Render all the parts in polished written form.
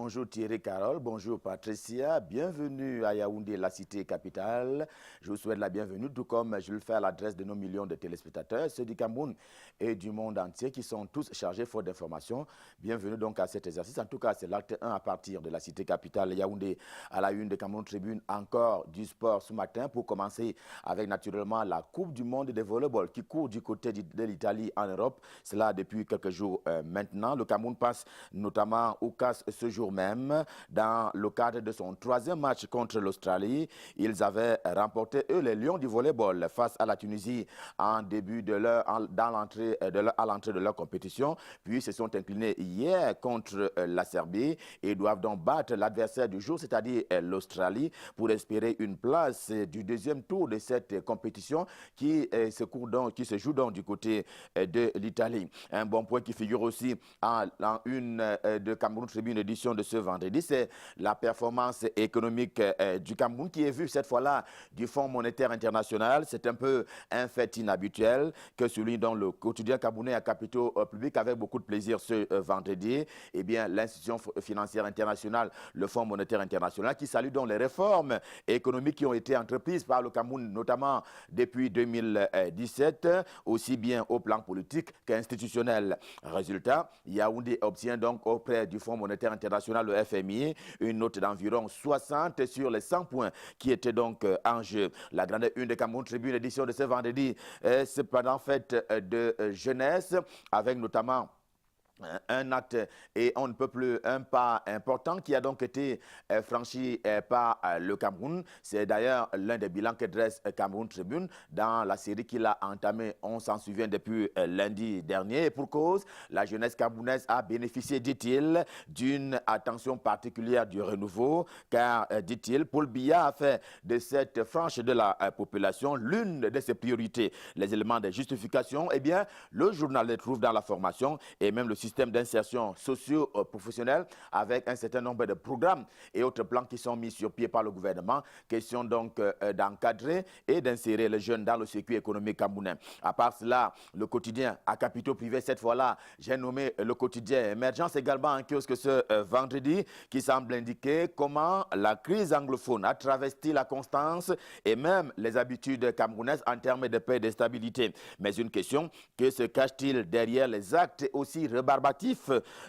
Bonjour Thierry Carole, bonjour Patricia, bienvenue à Yaoundé, la cité capitale. Je vous souhaite la bienvenue, tout comme je le fais à l'adresse de nos millions de téléspectateurs, ceux du Cameroun et du monde entier qui sont tous chargés faute d'informations. Bienvenue donc à cet exercice. En tout cas, c'est l'acte 1 à partir de la cité capitale Yaoundé à la une de Cameroun Tribune, encore du sport ce matin pour commencer avec naturellement la Coupe du monde de volleyball qui court du côté de l'Italie en Europe. Cela depuis quelques jours maintenant. Le Cameroun passe notamment au CAS ce jour même, dans le cadre de son troisième match contre l'Australie. Ils avaient remporté, eux, les Lions du volleyball face à la Tunisie en début de à l'entrée de leur compétition. Puis, ils se sont inclinés hier contre la Serbie et doivent donc battre l'adversaire du jour, c'est-à-dire l'Australie, pour espérer une place du deuxième tour de cette compétition qui se joue donc du côté de l'Italie. Un bon point qui figure aussi en une de Cameroun Tribune édition de ce vendredi, c'est la performance économique du Cameroun qui est vue cette fois-là du Fonds monétaire international. C'est un peu un fait inhabituel que souligne dans le quotidien camerounais à capitaux publics avec beaucoup de plaisir ce vendredi. Eh bien, l'institution financière internationale, le Fonds monétaire international, qui salue donc les réformes économiques qui ont été entreprises par le Cameroun, notamment depuis 2017, aussi bien au plan politique qu'institutionnel. Résultat, Yaoundé obtient donc auprès du Fonds monétaire international, le FMI, une note d'environ 60 sur les 100 points qui étaient donc en jeu. La grande une de Cameroun Tribune édition de ce vendredi est cependant faite de jeunesse avec notamment un acte et on ne peut plus un pas important qui a donc été franchi par le Cameroun. C'est d'ailleurs l'un des bilans que dresse Cameroun Tribune dans la série qu'il a entamée, on s'en souvient, depuis lundi dernier. Et pour cause, la jeunesse camerounaise a bénéficié, dit-il, d'une attention particulière du renouveau, car, dit-il, Paul Biya a fait de cette frange de la population l'une de ses priorités. Les éléments de justification, eh bien, le journal les trouve dans la formation et même le système d'insertion socio-professionnelle avec un certain nombre de programmes et autres plans qui sont mis sur pied par le gouvernement. Question donc d'encadrer et d'insérer les jeunes dans le circuit économique camerounais. À part cela, le quotidien à capitaux privés, cette fois-là, j'ai nommé le quotidien Émergence, également en kiosque ce vendredi, qui semble indiquer comment la crise anglophone a travesti la constance et même les habitudes camerounaises en termes de paix et de stabilité. Mais une question, que se cache-t-il derrière les actes aussi rébarbatifs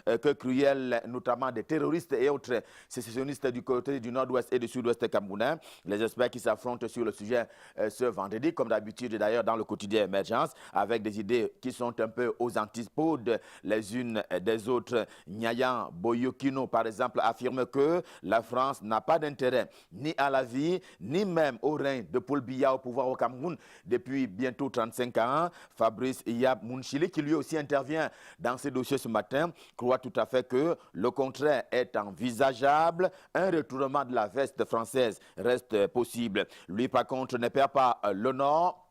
que cruels, notamment des terroristes et autres sécessionnistes du côté du nord-ouest et du sud-ouest camerounais? Les experts qui s'affrontent sur le sujet ce vendredi, comme d'habitude d'ailleurs dans le quotidien Émergence, avec des idées qui sont un peu aux antipodes les unes des autres. Nyayan Boyokino, par exemple, affirme que la France n'a pas d'intérêt ni à la vie, ni même au règne de Paul Biya au pouvoir au Cameroun depuis bientôt 35 ans. Fabrice Iyab Mounchili, qui lui aussi intervient dans ces dossiers ce matin, croit tout à fait que le contraire est envisageable. Un retournement de la veste française reste possible. Lui, par contre, ne perd pas le nord.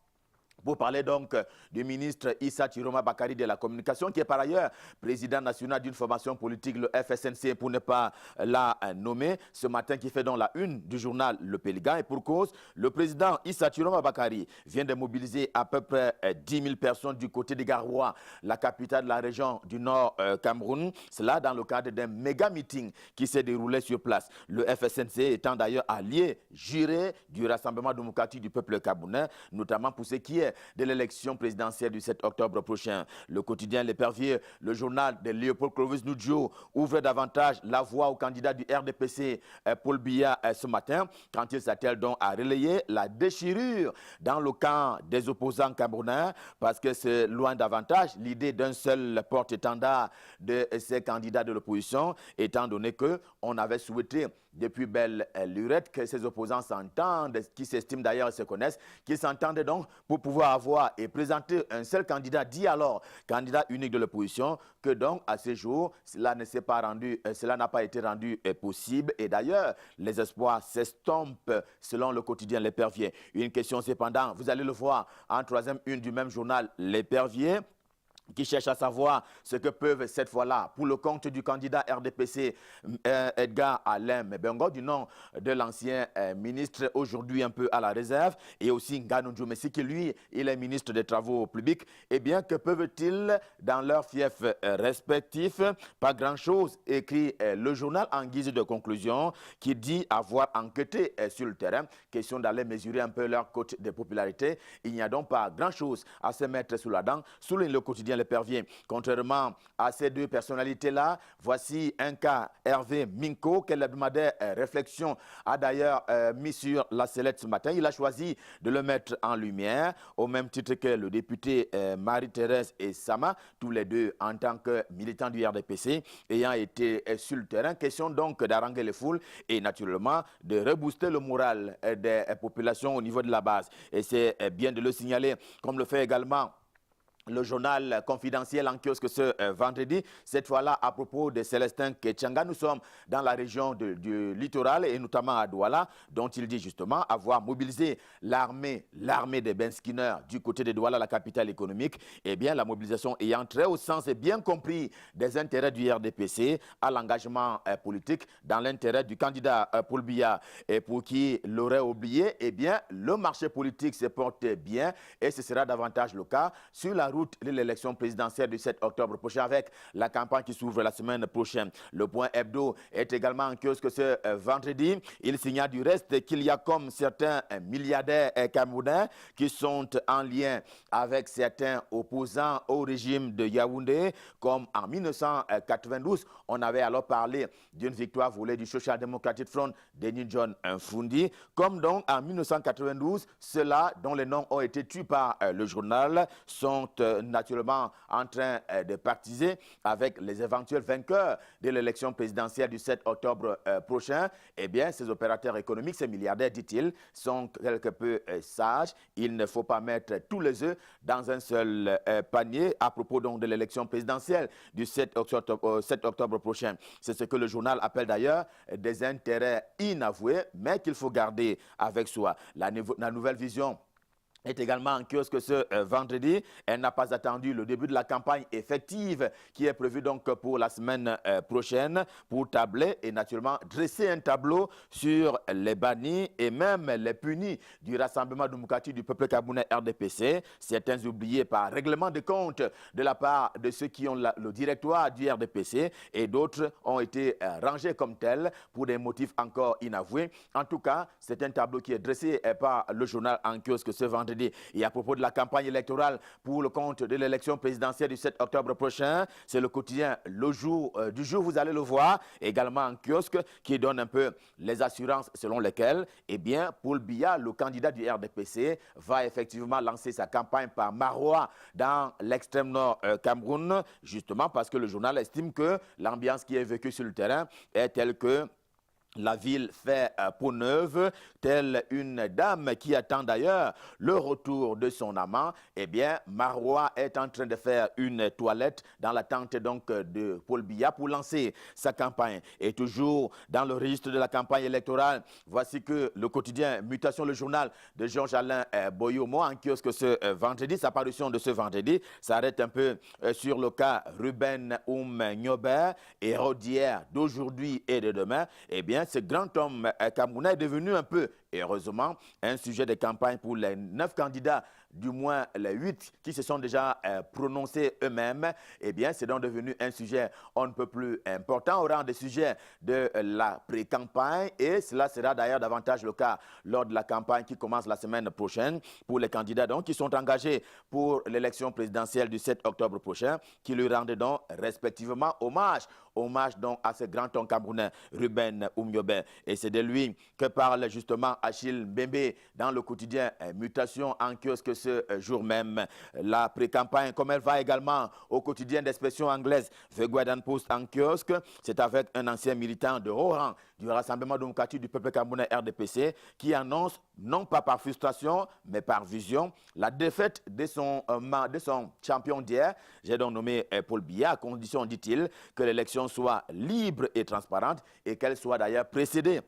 Pour parler donc du ministre Issa Chiroma Bakari de la communication, qui est par ailleurs président national d'une formation politique, le FSNC, pour ne pas la nommer, ce matin, qui fait donc la une du journal Le Péligan. Et pour cause, le président Issa Chiroma Bakari vient de mobiliser à peu près 10 000 personnes du côté de Garoua, la capitale de la région du Nord Cameroun. Cela dans le cadre d'un méga meeting qui s'est déroulé sur place. Le FSNC étant d'ailleurs allié juré du Rassemblement démocratique du peuple camerounais, notamment pour ce qui est de l'élection présidentielle du 7 octobre prochain. Le quotidien L'Épervier, le journal de Léopold Clovis Nudjo, ouvre davantage la voie au candidat du RDPC, Paul Biya, ce matin, quand il s'attelle donc à relayer la déchirure dans le camp des opposants camerounais, parce que c'est loin davantage l'idée d'un seul porte-étendard de ces candidats de l'opposition, étant donné qu'on avait souhaité depuis belle lurette que ces opposants s'entendent, qui s'estiment d'ailleurs et se connaissent, qu'ils s'entendent donc pour pouvoir avoir et présenter un seul candidat, dit alors candidat unique de l'opposition, que donc à ce jour, cela n'a pas été rendu possible. Et d'ailleurs, les espoirs s'estompent selon le quotidien L'Épervier. Une question cependant, vous allez le voir en troisième une du même journal L'Épervier. qui cherche à savoir ce que peuvent cette fois-là, pour le compte du candidat RDPC Edgar Alain Bengo, du nom de l'ancien ministre, aujourd'hui un peu à la réserve, et aussi Nganou Djoumessi, qui lui, il est ministre des Travaux publics, eh bien, que peuvent-ils dans leurs fiefs respectifs? Pas grand-chose, écrit le journal en guise de conclusion, qui dit avoir enquêté sur le terrain, question d'aller mesurer un peu leur cote de popularité. Il n'y a donc pas grand-chose à se mettre sous la dent, souligne le quotidien L'Épervier. Contrairement à ces deux personnalités-là, voici un cas, Hervé Minko, que l'hebdomadaire Réflexion a d'ailleurs mis sur la sellette ce matin. Il a choisi de le mettre en lumière, au même titre que le député Marie-Thérèse et Sama, tous les deux en tant que militants du RDPC, ayant été sur le terrain. Question donc d'haranguer les foules et naturellement de rebooster le moral des populations au niveau de la base. Et c'est bien de le signaler, comme le fait également le journal confidentiel en kiosque ce vendredi, cette fois-là à propos de Célestin Ketchanga. Nous sommes dans la région du littoral et notamment à Douala, dont il dit justement avoir mobilisé l'armée des Ben Skinner du côté de Douala, la capitale économique. Eh bien, la mobilisation ayant très au sens et bien compris des intérêts du RDPC à l'engagement politique dans l'intérêt du candidat Paul Biya, et pour qui l'aurait oublié, eh bien, le marché politique se porte bien et ce sera davantage le cas sur la route de l'élection présidentielle du 7 octobre prochain avec la campagne qui s'ouvre la semaine prochaine. Le point hebdo est également en kiosque ce vendredi. Il signale du reste qu'il y a comme certains milliardaires camerounais qui sont en lien avec certains opposants au régime de Yaoundé, comme en 1992. On avait alors parlé d'une victoire volée du Social Democratic Front Denis John Nfundi, comme donc en 1992, ceux-là dont les noms ont été tués par le journal sont naturellement en train de partiser avec les éventuels vainqueurs de l'élection présidentielle du 7 octobre prochain. Eh bien, ces opérateurs économiques, ces milliardaires, dit-il, sont quelque peu sages. Il ne faut pas mettre tous les œufs dans un seul panier à propos donc de l'élection présidentielle du 7 octobre prochain. C'est ce que le journal appelle d'ailleurs des intérêts inavoués, mais qu'il faut garder avec soi. La nouvelle vision est également en kiosque ce vendredi. Elle n'a pas attendu le début de la campagne effective qui est prévue donc pour la semaine prochaine pour tabler et naturellement dresser un tableau sur les bannis et même les punis du Rassemblement démocratique du peuple camerounais RDPC, certains oubliés par règlement de compte de la part de ceux qui ont le directoire du RDPC et d'autres ont été rangés comme tels pour des motifs encore inavoués. En tout cas, c'est un tableau qui est dressé par le journal en kiosque ce vendredi. Et à propos de la campagne électorale pour le compte de l'élection présidentielle du 7 octobre prochain, c'est le quotidien Le Jour du jour, vous allez le voir, également en kiosque, qui donne un peu les assurances selon lesquelles, eh bien, Paul Biya, le candidat du RDPC, va effectivement lancer sa campagne par Maroua dans l'extrême nord Cameroun, justement parce que le journal estime que l'ambiance qui est vécue sur le terrain est telle que la ville fait peau neuve, telle une dame qui attend d'ailleurs le retour de son amant. Eh bien, Maroua est en train de faire une toilette dans l'attente donc de Paul Biya pour lancer sa campagne. Et toujours dans le registre de la campagne électorale, voici que le quotidien Mutation, le journal de Georges-Alain Boyomo en kiosque ce vendredi, sa parution de ce vendredi s'arrête un peu sur le cas Ruben Nyober, héros d'hier, d'aujourd'hui et de demain. Eh bien, ce grand homme camerounais est devenu un peu, heureusement, un sujet de campagne pour les 9 candidats, du moins les 8 qui se sont déjà prononcés eux-mêmes. Eh bien, c'est donc devenu un sujet on ne peut plus important au rang des sujets de la pré-campagne et cela sera d'ailleurs davantage le cas lors de la campagne qui commence la semaine prochaine pour les candidats donc qui sont engagés pour l'élection présidentielle du 7 octobre prochain, qui lui rendent donc respectivement hommage donc à ce grand homme camerounais Ruben Oumyobe. Et c'est de lui que parle justement Achille Mbembe dans le quotidien Mutation en kiosque ce jour même. La pré-campagne, comme elle va également au quotidien d'expression anglaise The Guardian Post en kiosque, c'est avec un ancien militant de haut rang du Rassemblement démocratique du peuple camerounais RDPC qui annonce, non pas par frustration, mais par vision, la défaite de son champion d'hier, j'ai donc nommé Paul Biya, à condition, dit-il, que l'élection soit libre et transparente et qu'elle soit d'ailleurs précédée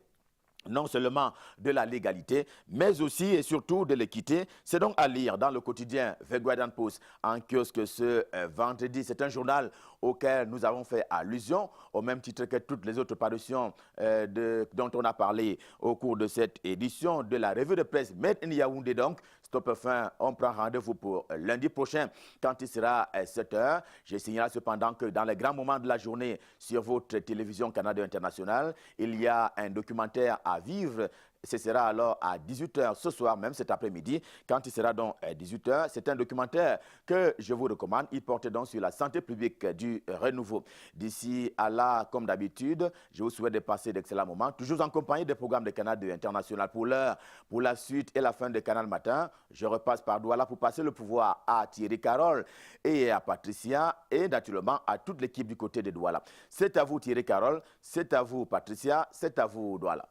non seulement de la légalité, mais aussi et surtout de l'équité. C'est donc à lire dans le quotidien The Guardian Post en kiosque ce vendredi. C'est un journal auquel nous avons fait allusion, au même titre que toutes les autres parutions dont on a parlé au cours de cette édition de la revue de presse Made in Yaoundé. Donc, Stop Fin, on prend rendez-vous pour lundi prochain quand il sera 7 h. Je signale cependant que dans les grands moments de la journée sur votre télévision Canada Internationale, il y a un documentaire à vivre. Ce sera alors à 18 h ce soir, même cet après-midi, quand il sera donc à 18 h. C'est un documentaire que je vous recommande. Il porte donc sur la santé publique du renouveau. D'ici à là, comme d'habitude, je vous souhaite de passer d'excellents moments, toujours en compagnie des programmes de Canal 2 International. Pour l'heure, pour la suite et la fin de Canal Matin, je repasse par Douala pour passer le pouvoir à Thierry Carole et à Patricia et naturellement à toute l'équipe du côté de Douala. C'est à vous Thierry Carole, c'est à vous Patricia, c'est à vous Douala.